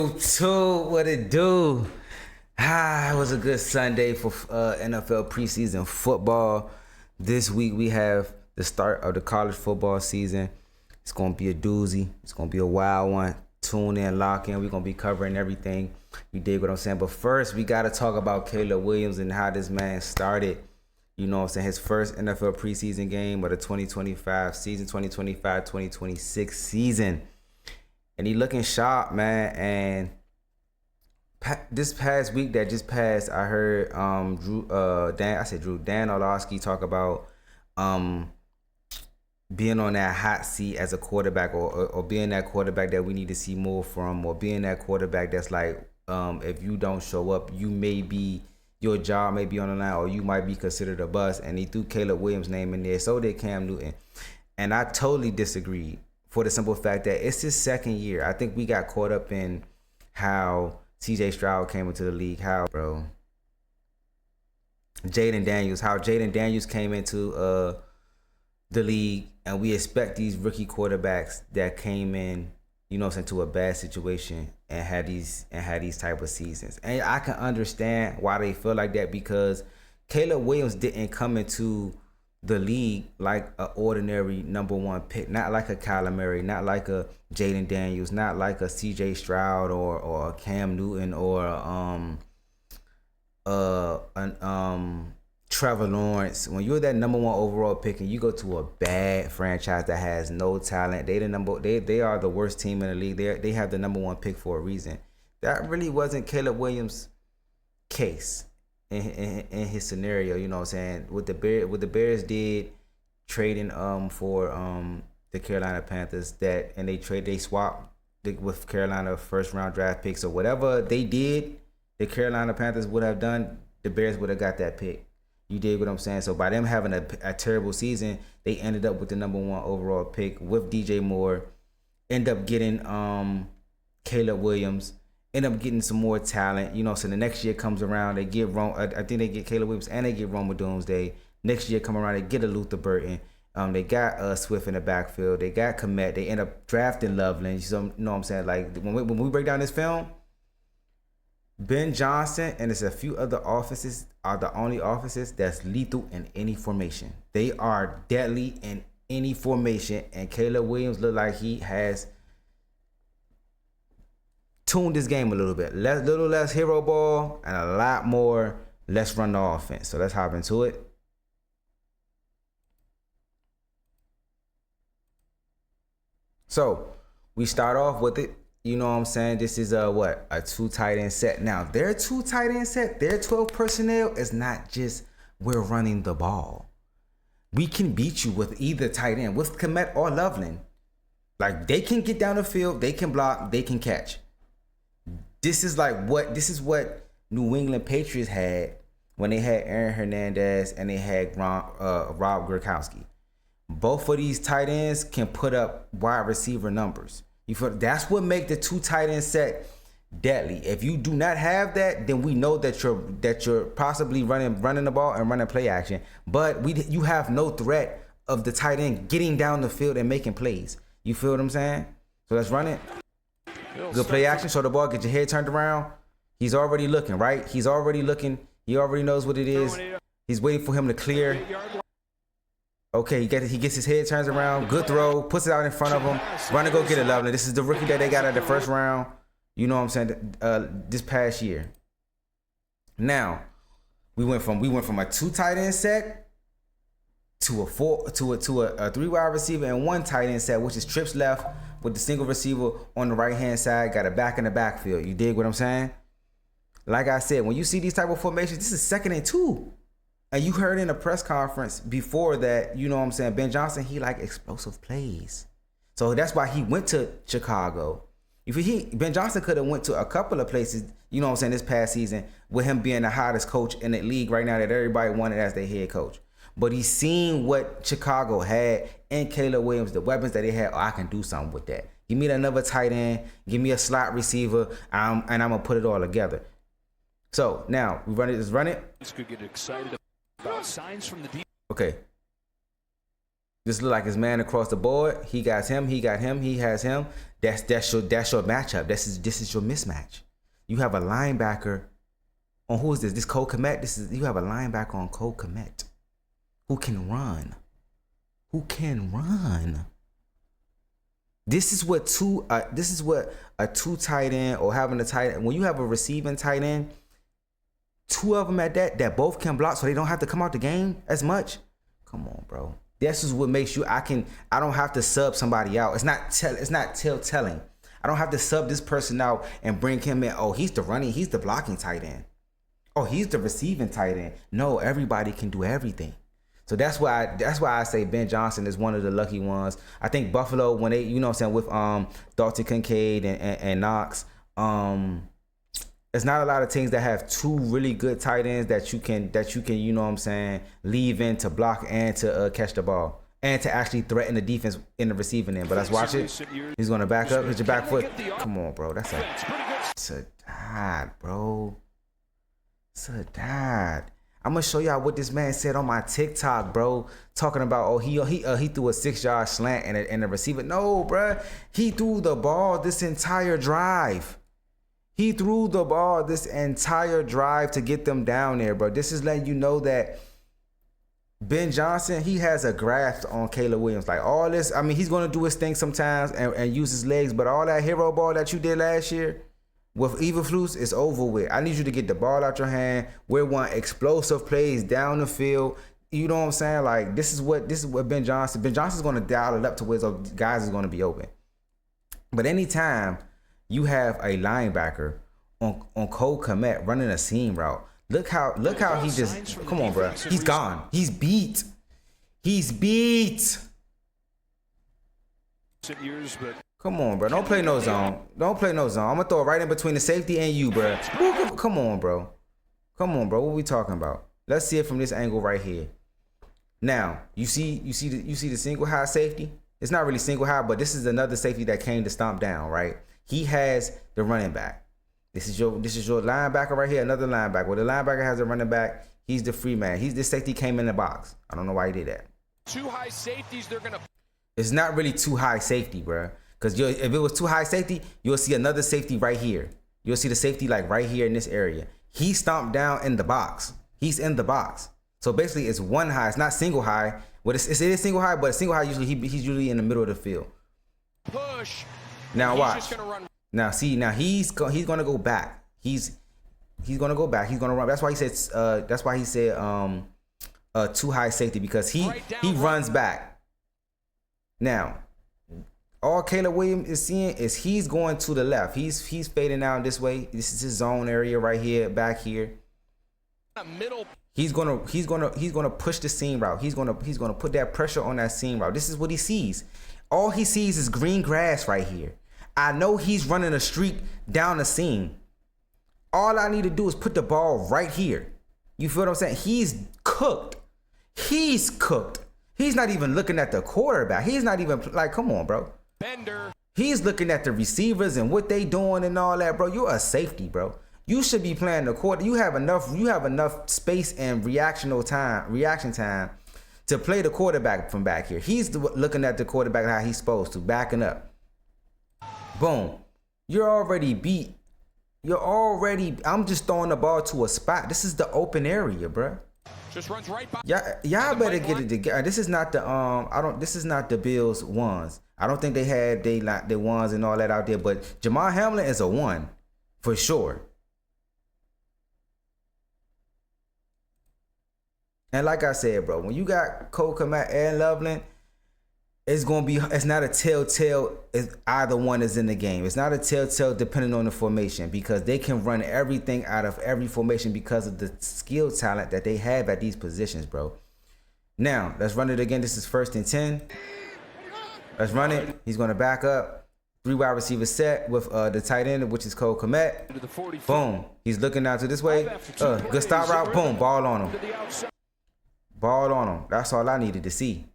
What it do? It was a good Sunday for NFL preseason football. This week we have the start of the college football season. It's gonna be a doozy. It's gonna be a wild one. Tune in, lock in. We're gonna be covering everything. You dig what I'm saying? But first, we gotta talk about Caleb Williams and how this man started. You know what I'm saying? His first NFL preseason game of the 2025 season, 2025-2026 season. And he looking sharp, man. And this past week that just passed, I heard Dan Orlovsky talk about being on that hot seat as a quarterback, or being that quarterback that we need to see more from, or being that quarterback that's like, if you don't show up, your job may be on the line, or you might be considered a bust. And he threw Caleb Williams' name in there. So did Cam Newton. And I totally disagreed, for the simple fact that it's his second year. I think we got caught up in how CJ Stroud came into the league, how Jaden Daniels came into the league, and we expect these rookie quarterbacks that came in, you know, into a bad situation and had these type of seasons. And I can understand why they feel like that, because Caleb Williams didn't come into the league like an ordinary number one pick, not like a Kyler Murray, not like a Jaden Daniels, not like a CJ Stroud or a Cam Newton or Trevor Lawrence. When you're that number one overall pick and you go to a bad franchise that has no talent, they are the worst team in the league. They have the number one pick for a reason. That really wasn't Caleb Williams' case. In his scenario, you know what I'm saying? What the Bears did, trading for the Carolina Panthers, they swapped with Carolina first round draft picks, or whatever they did, the Carolina Panthers would have done, the Bears would have got that pick. You dig what I'm saying? So by them having a terrible season, they ended up with the number one overall pick with DJ Moore, end up getting Caleb Williams, end up getting some more talent, you know. So the next year comes around, they get I think they get Caleb Williams and they get Roma Doomsday. Next year come around, they get a Luther Burton. They got Swift in the backfield. They got Komet. They end up drafting Loveland. So, you know what I'm saying? Like when we break down this film, Ben Johnson and there's a few other offenses are the only offenses that's lethal in any formation. They are deadly in any formation, and Caleb Williams look like he has tuned this game a little bit. Little less hero ball and a lot more let's run the offense. So let's hop into it. So we start off with it. You know what I'm saying? This is a two tight end set. Now, their two tight end set, their 12 personnel is not just we're running the ball. We can beat you with either tight end, with Komet or Loveland. Like, they can get down the field, they can block, they can catch. This is what New England Patriots had when they had Aaron Hernandez and they had Rob Gronkowski. Both of these tight ends can put up wide receiver numbers. That's what make the two tight end set deadly. If you do not have that, then we know that you're possibly running the ball and running play action. But you have no threat of the tight end getting down the field and making plays. You feel what I'm saying? So let's run it. Good play action. So the ball, get your head turned around. He's already looking, right? He's already looking. He already knows what it is. He's waiting for him to clear. Okay, he gets his head, turns around. Good throw. Puts it out in front of him. Run and go get it, Loveland. This is the rookie that they got at the first round. You know what I'm saying? This past year. Now, we went from a two tight end set to a three wide receiver and one tight end set, which is trips left with the single receiver on the right hand side, got a back in the backfield. You dig what I'm saying? Like I said, when you see these type of formations, this is 2nd and 2. And you heard in a press conference before that, you know what I'm saying, Ben Johnson, he like explosive plays. So that's why he went to Chicago. Ben Johnson could have went to a couple of places, you know what I'm saying, this past season, with him being the hottest coach in the league right now that everybody wanted as their head coach. But he's seen what Chicago had and Caleb Williams, the weapons that they had. Oh, I can do something with that. Give me another tight end. Give me a slot receiver. And I'm going to put it all together. So now we run it. Let's run it. This could get excited about signs from the defense. Okay. This look like his man across the board. He got him. He got him. He has him. That's your matchup. This is your mismatch. You have a linebacker on who is this? This Cole Kmet. You have a linebacker on Cole Kmet who can run. Who can run? This is what a two tight end or having a tight end. When you have a receiving tight end, two of them at that both can block, so they don't have to come out the game as much. Come on, bro. This is what makes you. I don't have to sub somebody out. It's not telling. I don't have to sub this person out and bring him in. Oh, he's the blocking tight end. Oh, he's the receiving tight end. No, everybody can do everything. So that's why I say Ben Johnson is one of the lucky ones. I think Buffalo, when they, with Dalton Kincaid and Knox, there's not a lot of teams that have two really good tight ends that you can, leave in to block and to catch the ball and to actually threaten the defense in the receiving end. But let's watch it. He's gonna back up, hit your back foot. Come on, bro. That's a dad, bro. It's a dad. I'm gonna show y'all what this man said on my TikTok, bro. Talking about he threw a 6-yard slant and the receiver. No, bro. He threw the ball this entire drive. He threw the ball this entire drive to get them down there, bro. This is letting you know that Ben Johnson, he has a grasp on Caleb Williams. Like all this, I mean, he's going to do his thing sometimes and use his legs, but all that hero ball that you did last year with Eberflus is over with. I need you to get the ball out your hand. We want explosive plays down the field. You know what I'm saying? Like this is what Ben Johnson's going to dial it up to where those guys is going to be open. But anytime you have a linebacker on Cole Kmet running a seam route. Look how he just, come on, bro. He's gone. He's beat. Come on, bro. Don't play no zone. I'm gonna throw it right in between the safety and you, bro. Come on, bro. What we talking about? Let's see it from this angle right here. Now, you see the single high safety? It's not really single high, but this is another safety that came to stomp down, right? He has the running back. This is your linebacker right here, another linebacker. Well, the linebacker has a running back. He's the free man. This safety came in the box. I don't know why he did that. Too high safeties, they're gonna. It's not really too high safety, bro. Because if it was too high safety, you'll see another safety right here. You'll see the safety like right here in this area. He stomped down in the box. He's in the box. So basically, it's one high. It's not single high. Well, it is single high, but single high he's usually in the middle of the field. Push. Now watch. Now see. Now he's gonna go back. He's gonna go back. He's gonna run. That's why he said too high safety, because he runs back. Now, all Caleb Williams is seeing is he's going to the left. He's fading out this way. This is his zone area right here, back here. Middle. He's gonna push the seam route. He's gonna put that pressure on that seam route. This is what he sees. All he sees is green grass right here. I know he's running a streak down the seam. All I need to do is put the ball right here. You feel what I'm saying? He's cooked. He's not even looking at the quarterback. He's not even like, come on, bro. Bender. He's looking at the receivers and what they doing and all that, bro. You're a safety, bro. You should be playing the quarter. You have enough space and reaction time to play the quarterback from back here. He's looking at the quarterback how he's supposed to, backing up. Boom. You're already beat. I'm just throwing the ball to a spot. This is the open area, bro. Just runs right by. Y'all better get it together. This is not the Bills ones. I don't think they had their ones and all that out there, but Jamal Hamlin is a one for sure. And like I said, bro, when you got Cole Kmet and Loveland, it's not a telltale if either one is in the game. It's not a telltale depending on the formation, because they can run everything out of every formation because of the skill talent that they have at these positions, bro. Now, let's run it again. This is 1st and 10. Let's run it. He's going to back up. 3 wide receiver set with the tight end, which is Cole Kmet. Boom. He's looking out to this way. Good stop route. Boom. Ball on him. That's all I needed to see.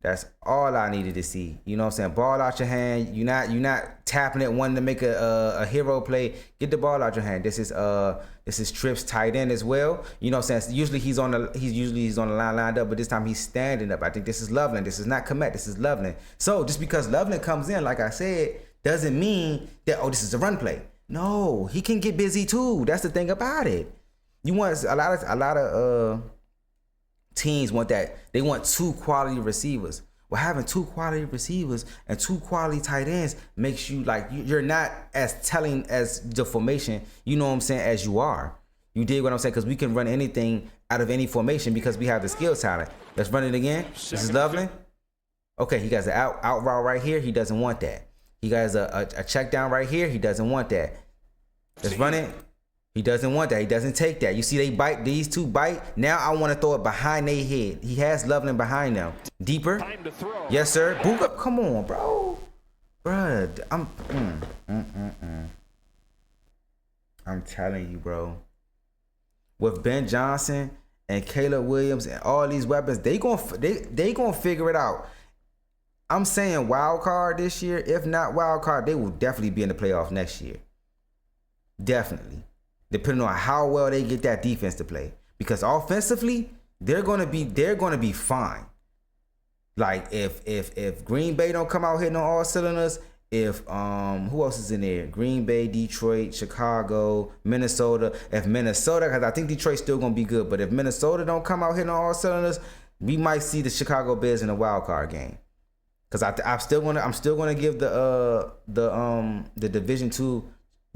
That's all I needed to see. You know what I'm saying? Ball out your hand. You're not tapping it, wanting to make a hero play. Get the ball out your hand. This is Tripp's tight end as well. You know what I'm saying? Usually he's on the line lined up, but this time he's standing up. I think this is Loveland. This is not Komet. This is Loveland. So just because Loveland comes in, like I said, doesn't mean that this is a run play. No, he can get busy too. That's the thing about it. You want a lot of teams want that. They want 2 quality receivers. Well, having 2 quality receivers and 2 quality tight ends makes you like you're not as telling as the formation, you know what I'm saying, as you are. You dig what I'm saying? Because we can run anything out of any formation because we have the skill talent. Let's run it again. This is Loveland. Okay, he got an out route right here. He doesn't want that. He got a check down right here. He doesn't want that. Let's run it. He doesn't want that. He doesn't take that. You see they bite. These 2 bite. Now I want to throw it behind their head. He has Loveland behind them. Deeper. Yes, sir. Book up. Come on, bro. Bruh. I'm telling you, bro. With Ben Johnson and Caleb Williams and all these weapons, they gonna figure it out. I'm saying wild card this year. If not wild card, they will definitely be in the playoff next year. Definitely. Depending on how well they get that defense to play. Because offensively, they're gonna be fine. Like if Green Bay don't come out hitting on all cylinders, if who else is in there? Green Bay, Detroit, Chicago, Minnesota. If Minnesota, because I think Detroit's still gonna be good, but if Minnesota don't come out hitting on all cylinders, we might see the Chicago Bears in a wild card game. Because I'm still gonna give the Division 2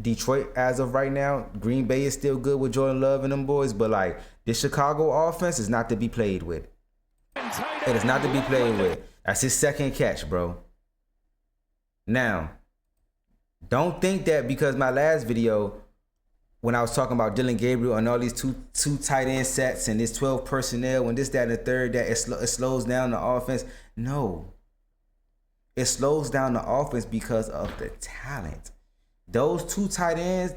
Detroit as of right now. Green Bay is still good with Jordan Love and them boys, but like this Chicago offense is not to be played with. It is not to be played with. That's his second catch, bro. Now, don't think that because my last video, when I was talking about Dylan Gabriel and all these two tight end sets and this 12 personnel and this, that, and the third, that it slows down the offense. No. It slows down the offense because of the talent. Those two tight ends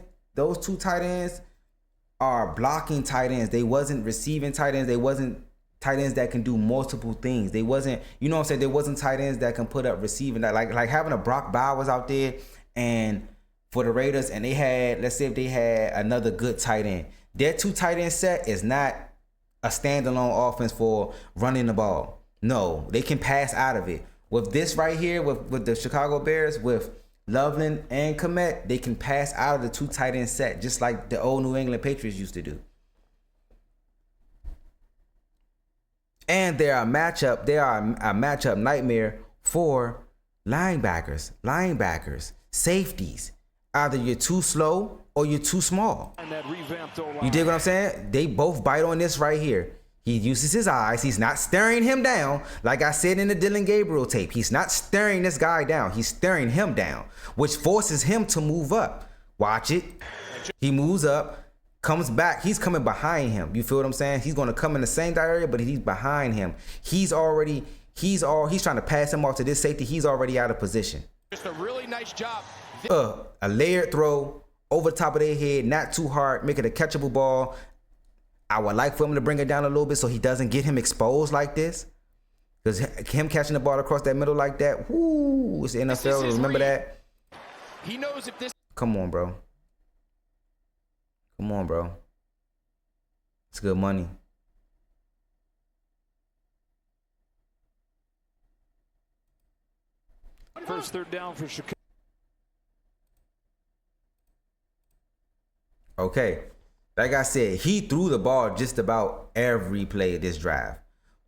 are blocking tight ends. They wasn't receiving tight ends. They wasn't tight ends that can do multiple things. They wasn't, you know what I'm saying? There wasn't tight ends that can put up receiving. Like having a Brock Bowers out there and for the Raiders, and they had, let's say if they had another good tight end. Their 2 tight end set is not a standalone offense for running the ball. No, they can pass out of it. With this right here, with the Chicago Bears, with Loveland and Komet, they can pass out of the 2 tight end set, just like the old New England Patriots used to do. And they are a matchup nightmare for linebackers, safeties. Either you're too slow or you're too small. You dig what I'm saying? They both bite on this right here. He uses his eyes. He's not staring him down. Like I said in the Dylan Gabriel tape, he's not staring this guy down. He's staring him down, which forces him to move up. Watch it. He moves up, comes back. He's coming behind him. You feel what I'm saying? He's going to come in the same area, but he's behind him. He's trying to pass him off to this safety. He's already out of position. Just a really nice job. A layered throw over the top of their head, not too hard, make it a catchable ball. I would like for him to bring it down a little bit so he doesn't get him exposed like this. Because him catching the ball across that middle like that, whoo, it's the NFL. Remember that? He knows if this. Come on, bro. Come on, bro. It's good money. First 3rd down for Chicago. Okay. Like I said, he threw the ball just about every play of this drive.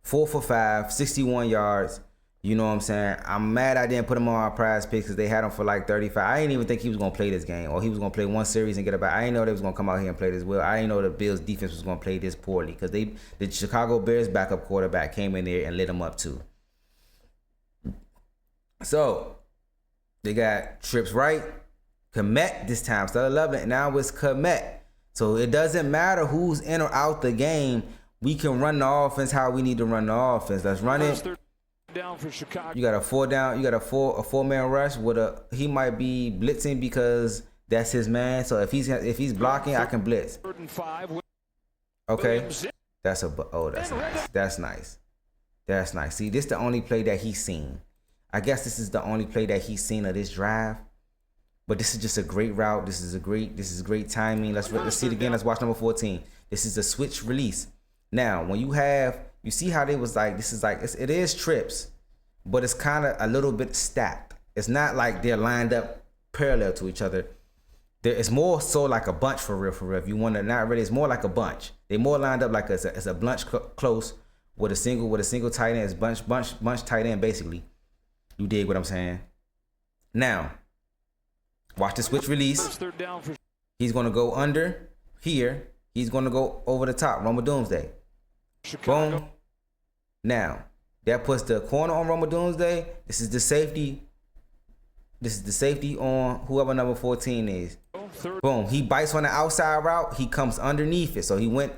4 for 5, 61 yards. You know what I'm saying? I'm mad I didn't put him on our prize picks because they had him for like 35. I didn't even think he was going to play this game, or he was going to play one series and get it back. I didn't know they was going to come out here and play this well. I didn't know the Bills defense was going to play this poorly because the Chicago Bears backup quarterback came in there and lit him up too. So they got trips right. Komet this time. Instead of Loveland, now it's Komet. So it doesn't matter who's in or out the game. We can run the offense how we need to run the offense. Let's run it. Down for Chicago. You got a 4 down. You got a four-man rush with he might be blitzing because that's his man. So if he's blocking, I can blitz. 3rd and 5. Okay. That's nice. That's nice. That's nice. See, this is the only play that he's seen. I guess this is the only play that he's seen of this drive. But this is just a great route. This is great timing. Let's see it again. Let's watch number 14. This is a switch release. Now, when you see how they was like, this is like, it is trips, but it's kind of a little bit stacked. It's not like they're lined up parallel to each other. It's more so like a bunch for real. If you want to not really, it's more like a bunch. They more lined up like it's a bunch close with a single tight end. It's bunch tight end basically. You dig what I'm saying? Now, watch the switch release. He's gonna go under here. He's gonna go over the top. Roma Doomsday. Chicago. Boom. Now, that puts the corner on Roma Doomsday. This is the safety. This is the safety on whoever number 14 is. Boom. He bites on the outside route. He comes underneath it. So he went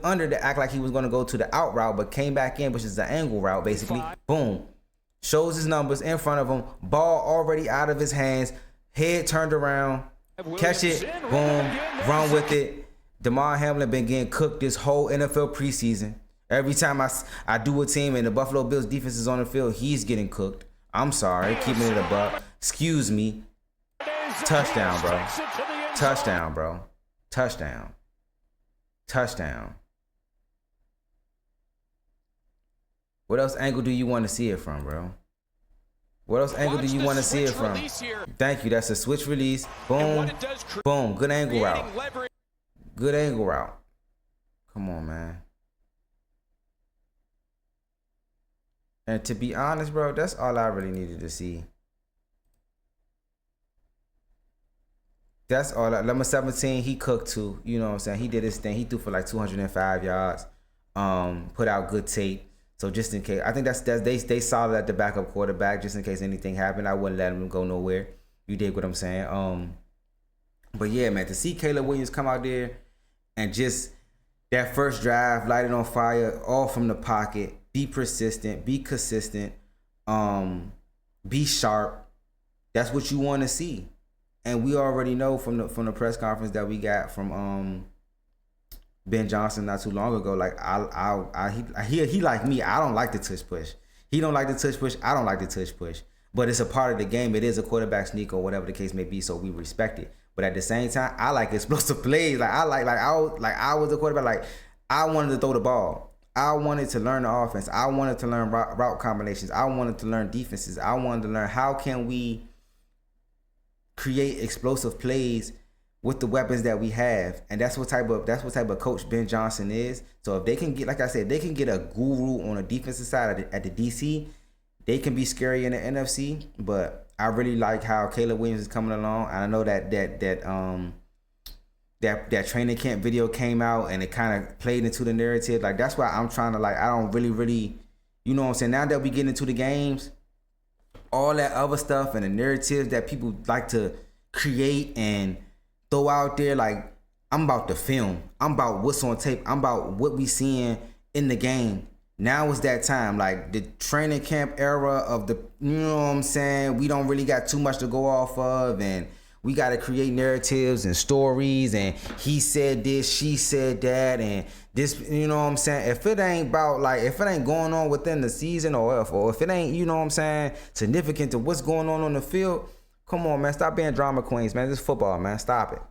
under to act like he was gonna go to the out route, but came back in, which is the angle route, basically. Boom. Shows his numbers in front of him. Ball already out of his hands. Head turned around. Catch it. Boom. Run with it. Damar Hamlin been getting cooked this whole NFL preseason. Every time I do a team and the Buffalo Bills defense is on the field, he's getting cooked. I'm sorry. Keeping it a buck. Excuse me. Touchdown, bro. Touchdown, bro. Touchdown. Touchdown. What else angle do you want to see it from, bro? What else angle do you want to see it from? Thank you. That's a switch release. Boom. Boom. Good angle route. Good angle route. Come on, man. And to be honest, bro, that's all I really needed to see. That's all. Number 17, he cooked too. You know what I'm saying? He did his thing. He threw for like 205 yards. Put out good tape. So just in case, I think they saw that the backup quarterback, just in case anything happened, I wouldn't let him go nowhere. You dig what I'm saying? But yeah, man, to see Caleb Williams come out there and just that first drive, light it on fire, all from the pocket, be persistent, be consistent, be sharp. That's what you want to see. And we already know from the press conference that we got from Ben Johnson not too long ago, like he like me, I don't like the touch push. He don't like the touch push. I don't like the touch push. But it's a part of the game. It is a quarterback sneak or whatever the case may be. So we respect it. But at the same time, I like explosive plays. I was the quarterback. Like I wanted to throw the ball. I wanted to learn the offense. I wanted to learn route combinations. I wanted to learn defenses. I wanted to learn how can we create explosive plays with the weapons that we have. And that's what type of coach Ben Johnson is. So if they can get, like I said, they can get a guru on the defensive side at the DC, they can be scary in the NFC. But I really like how Caleb Williams is coming along. And I know that training camp video came out and it kind of played into the narrative. Like that's why I'm trying to, like, I don't really, you know what I'm saying? Now that we get into the games, all that other stuff and the narratives that people like to create and throw out there, like I'm about the film. I'm about what's on tape. I'm about what we seeing in the game. Now is that time. Like the training camp era of the, you know what I'm saying? We don't really got too much to go off of, and we got to create narratives and stories, and he said this, she said that, and this, you know what I'm saying? If it ain't about, like, if it ain't going on within the season, or if it ain't, you know what I'm saying, significant to what's going on the field, come on, man, stop being drama queens, man. This is football, man. Stop it.